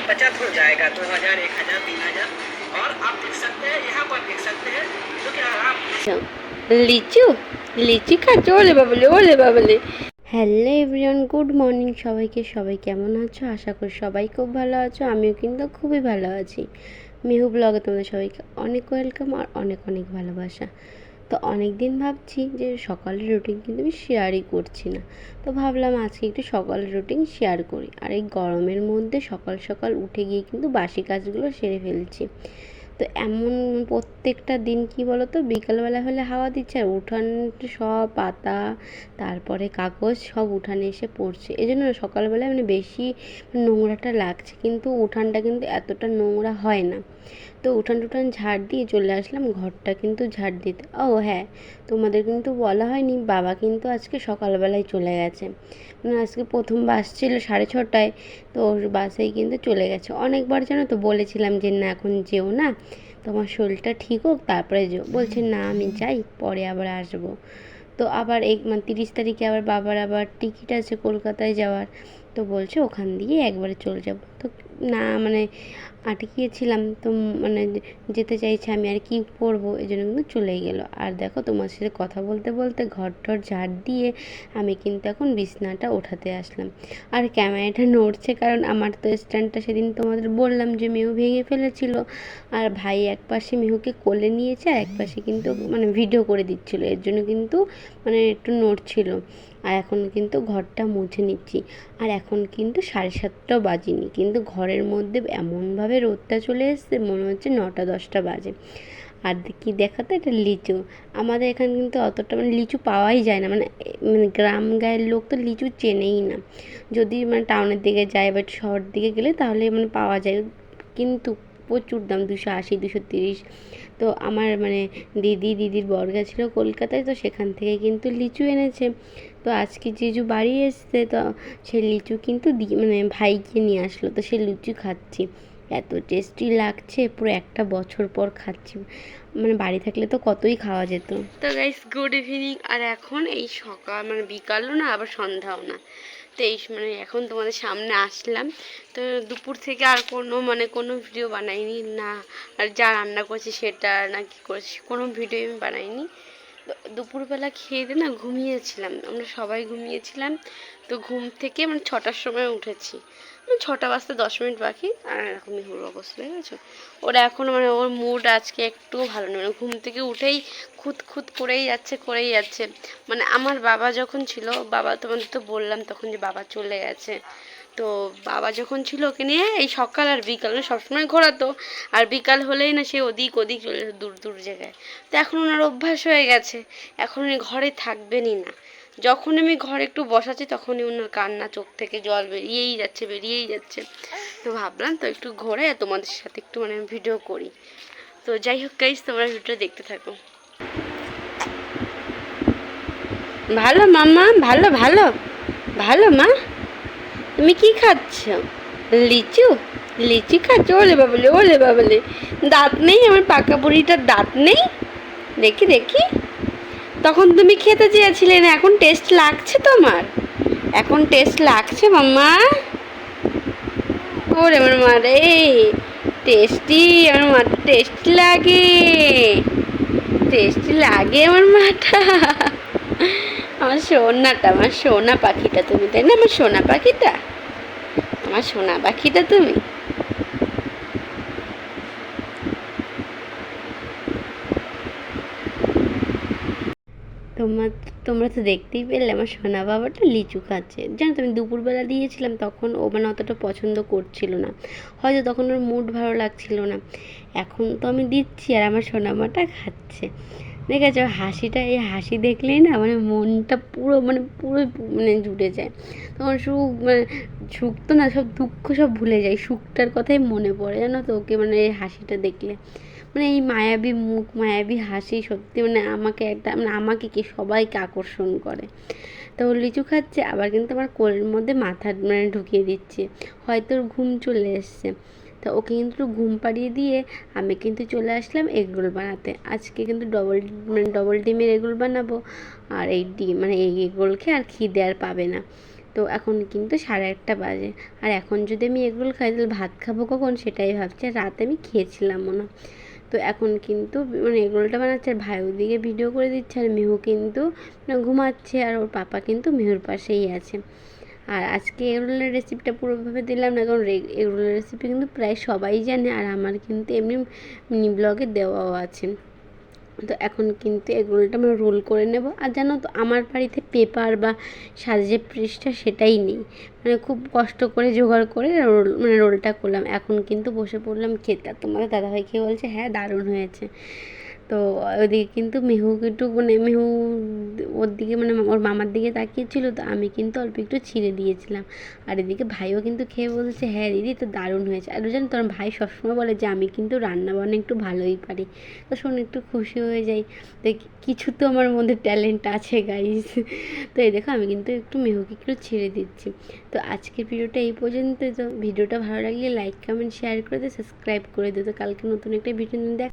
बचत हो जाएगा 2000, 1000, 3000। और आप देख सकते हैं, यहाँ पर देख सकते हैं तो क्या आप লিচু লিচু খাচ্ছ? ওলে বাবলে, ওলে বাবলে। হ্যালো এভরিওয়ান, গুড মর্নিং সবাইকে। সবাই কেমন আছো? আশা করি সবাই খুব ভালো আছো। আমিও কিন্তু খুবই ভালো আছি। মিহু ব্লগে তোমাদের সবাইকে অনেক ওয়েলকাম আর অনেক অনেক ভালোবাসা। তো অনেক দিন ভাবছি যে সকালের রুটিন কিন্তু আমি শেয়ারই করছি না, তো ভাবলাম আজকে একটু সকালের রুটিন শেয়ার করি। আর এই গরমের মধ্যে সকাল সকাল উঠে গিয়ে কিন্তু বাসি কাজগুলো সেরে ফেলছি। তো এমন প্রত্যেকটা দিন কি বলো তো, বিকালবেলা হলে হাওয়া দিচ্ছে আর উঠান সব পাতা তারপরে কাগজ সব উঠানে এসে পড়ছে, এই জন্য সকালবেলায় মানে বেশি নোংরাটা লাগছে, কিন্তু উঠানটা কিন্তু এতটা নোংরা হয় না। তো উঠান টুঠান ঝাড় দিয়ে চলে আসলাম ঘরটা কিন্তু ঝাড় দিতে। ও হ্যাঁ, তোমাদের কিন্তু বলা হয়নি, বাবা কিন্তু আজকে সকালবেলায় চলে গেছে। মানে আজকে প্রথম বাস ছিল 6:30টায়, তো বাসেই কিন্তু চলে গেছে। অনেকবার জানো তো বলেছিলাম যে না এখন যেও না, তোমার শরীরটা ঠিক হোক তারপরে যেও। বলছে না আমি যাই, পরে আবার আসবো। তো আবার এই মানে 30 তারিখে আবার বাবার আবার টিকিট আছে কলকাতায় যাওয়ার, তো বলছে ওখান দিয়ে একবারে চলে যাব। তো না মানে আটকিয়েছিলাম, তো মানে যেতে চাইছে, আমি আর কি করবো, এই জন্য কিন্তু চলেই গেল। আর দেখো তোমার সাথে কথা বলতে বলতে ঘর টর ঝাড় দিয়ে আমি কিন্তু এখন বিছনাটা ওঠাতে আসলাম। আর ক্যামেরাটা নড়ছে কারণ আমার তো স্ট্যান্ডটা সেদিন তোমাদের বললাম যে মিহু ভেঙে ফেলেছিল, আর ভাই এক পাশে মিহুকে কোলে নিয়েছে আর এক পাশে কিন্তু মানে ভিডিও করে দিচ্ছিল, এর জন্য কিন্তু মানে একটু নড়ছিল। আর এখন কিন্তু ঘরটা মুছে নিচ্ছি। আর এখন কিন্তু 7:30টাও বাজেনি, কিন্তু ঘরের মধ্যে এমনভাবে রোদটা চলে এসছে মনে হচ্ছে 9টা 10টা বাজে। আর কি দেখাতো, এটা লিচু। আমাদের এখানে কিন্তু অতটা মানে লিচু পাওয়াই যায় না, মানে মানে গ্রাম গায়ের লোক তো লিচু চেনেই না। যদি মানে টাউনের দিকে যায় বা শহরের দিকে গেলে তাহলে মানে পাওয়া যায়, কিন্তু প্রচুর দাম, 280, 230। তো আমার মানে দিদির বর্গা ছিল কলকাতায়, তো সেখান থেকে কিন্তু লিচু এনেছে। তো আজকে জিজু বাড়ি এসছে, তো সে লিচু কিন্তু মানে ভাইকে নিয়ে আসলো, তো সে লিচু খাচ্ছি। এত টেস্টি লাগছে, পুরো একটা বছর পর খাচ্ছি। মানে বাড়ি থাকলে তো কতই খাওয়া যেত। তো গাইস গুড ইভিনিং। আর এখন এই সকাল মানে বিকালও না আবার সন্ধ্যাও না, তো এই মানে এখন তোমাদের সামনে আসলাম। তো দুপুর থেকে আর কোনো ভিডিও বানাইনি না, আর যা রান্না করছি সেটা না কি করছি কোনো ভিডিও আমি বানাইনি। দুপুরবেলা খেয়ে দিয়ে না ঘুমিয়েছিলাম, আমরা সবাই ঘুমিয়েছিলাম। তো ঘুম থেকে মানে 6টার সময় উঠেছি, মানে 6টা বাজতে 10 মিনিট বাকি। আর এরকম মেহুর অবস্থা দেখেছো, ওরা এখন মানে ওর মুড আজকে একটু ভালো নেই, মানে ঘুম থেকে উঠেই খুঁত খুঁত করেই যাচ্ছে। মানে আমার বাবা যখন ছিল, বাবা তোমাদের তো বললাম তখন যে বাবা চলে গেছে, তো বাবা যখন ছিল ওকে নিয়ে এই সকাল আর বিকাল মানে সবসময় ঘোরাতো, আর বিকাল হলেই না সে ওদিক ওদিক চলে যেত দূর দূর জায়গায়। তো এখন ওনার অভ্যাস হয়ে গেছে, এখন উনি ঘরে থাকবেনই না। যখন আমি ঘরে একটু বসাচ্ছি তখনই ওনার কান্না, চোখ থেকে জল বেরিয়েই যাচ্ছে। তো ভাবলাম তো একটু ঘোরে তোমাদের সাথে একটু মানে ভিডিও করি। তো যাই হোক গাইস, তোমরা ভিডিও দেখতে থাকো। ভালো মাম্মা, ভালো ভালো ভালো মা। তুমি কি খাচ্ছ? লিচু লিচু খাচ্ছ? ওলে বাবলে, ওলে বাবলে। দাঁত নেই আমার পাকা বুড়িটার, দাঁত নেই। দেখি দেখি, তখন তুমি খেতে চেয়েছিলে না, এখন টেস্ট লাগছে তোমার? এখন টেস্ট লাগছে মাম্মা? ওরে আমার মা রে, টেস্টি, আমার মাটা টেস্টি লাগে, টেস্টি লাগে আমার মাটা। আমার সোনাটা, আমার সোনা পাখিটা তুমি, তাই না? আমার সোনা পাখিটা, আমার সোনা পাখিটা তুমি। তোমার তোমরা তো দেখতেই পেলে আমার সোনা বাবাটা লিচু খাচ্ছে। জানো তো আমি দুপুরবেলা দিয়েছিলাম, তখন ও মানে অতটা পছন্দ করছিল না, হয়তো তখন ওর মুড ভালো লাগছিল না। এখন তো আমি দিচ্ছি আর আমার সোনামাটা খাচ্ছে। দেখেছো হাসিটা, এই হাসি দেখলেই না মানে মনটা পুরো মানে জুড়ে যায়। তখন সুখ মানে সুখ তো না, সব দুঃখ সব ভুলে যায়, সুখটার কথাই মনে পড়ে জানো তো ওকে মানে এই হাসিটা দেখলে। মানে এই মায়াবী মুখ, মায়াবী হাসি সত্যি মানে আমাকে একটা মানে আমাকে কি সবাইকে আকর্ষণ করে। তো ও লিচু খাচ্ছে, আবার কিন্তু আমার কোলের মধ্যে মাথা মানে ঢুকিয়ে দিচ্ছে, হয়তো ওর ঘুম চলে এসছে। তো ওকে কিন্তু ঘুম পাড়িয়ে দিয়ে আমি কিন্তু চলে আসলাম এগরোল বানাতে। আজকে কিন্তু ডবল ডিমের এগরোল বানাবো। আর এই ডিম মানে এই এগরোল খেয়ে আর খিদে আর পাবে না। তো এখন কিন্তু 1:30 বাজে। আর এখন যদি আমি এগরোল খাই তাহলে ভাত খাবো কখন সেটাই ভাবছি। আর রাতে আমি খেয়েছিলামও না। তো এখন কিন্তু মানে এগরোলটা বানাচ্ছে আর ভাই ওদিকে ভিডিও করে দিচ্ছে আর মেহু কিন্তু ঘুমাচ্ছে আর ওর পাপা কিন্তু মেহুর পাশেই আছে। আর আজকে এগরোলের রেসিপিটা পুরোভাবে দিলাম না, কারণ এগরোলের রেসিপি কিন্তু প্রায় সবাই জানে আর আমার কিন্তু এমনি মিনি ব্লগে দেওয়াও আছে। তো এখন কিন্তু এগরোলটা আমরা রোল করে নেব। আর জানো তো আমার বাড়িতে পেপার বা সাজে পৃষ্ঠা সেটাই নেই, মানে খুব কষ্ট করে জোগাড় করে রোলটা করলাম। এখন কিন্তু বসে পড়লাম খেতে। আর তোমাদের দাদাভাই খেয়ে বলছে হ্যাঁ দারুণ হয়েছে। তো ওদিকে কিন্তু মেহু একটু মানে মেহু ওর দিকে মানে ওর মামার দিকে তাকিয়েছিল, তো আমি কিন্তু অল্প একটু ছিঁড়ে দিয়েছিলাম। আর এদিকে ভাইও কিন্তু খেয়ে বলছে হ্যাঁ দিদি তো দারুণ হয়েছে। আর জানো তোমার ভাই সবসময় বলে যে আমি কিন্তু রান্না বান্না একটু ভালোই পারি। তো শুনে একটু খুশি হয়ে যাই, তো কিছু তো আমার মধ্যে ট্যালেন্ট আছে গাইস। তো এই দেখো আমি কিন্তু একটু মেহুকে একটু ছেড়ে দিচ্ছি। তো আজকের ভিডিওটা এই পর্যন্ত। তো ভিডিওটা ভালো লাগলে লাইক কমেন্ট শেয়ার করে দিও, সাবস্ক্রাইব করে দিও। তো কালকে নতুন একটা ভিডিও দেখ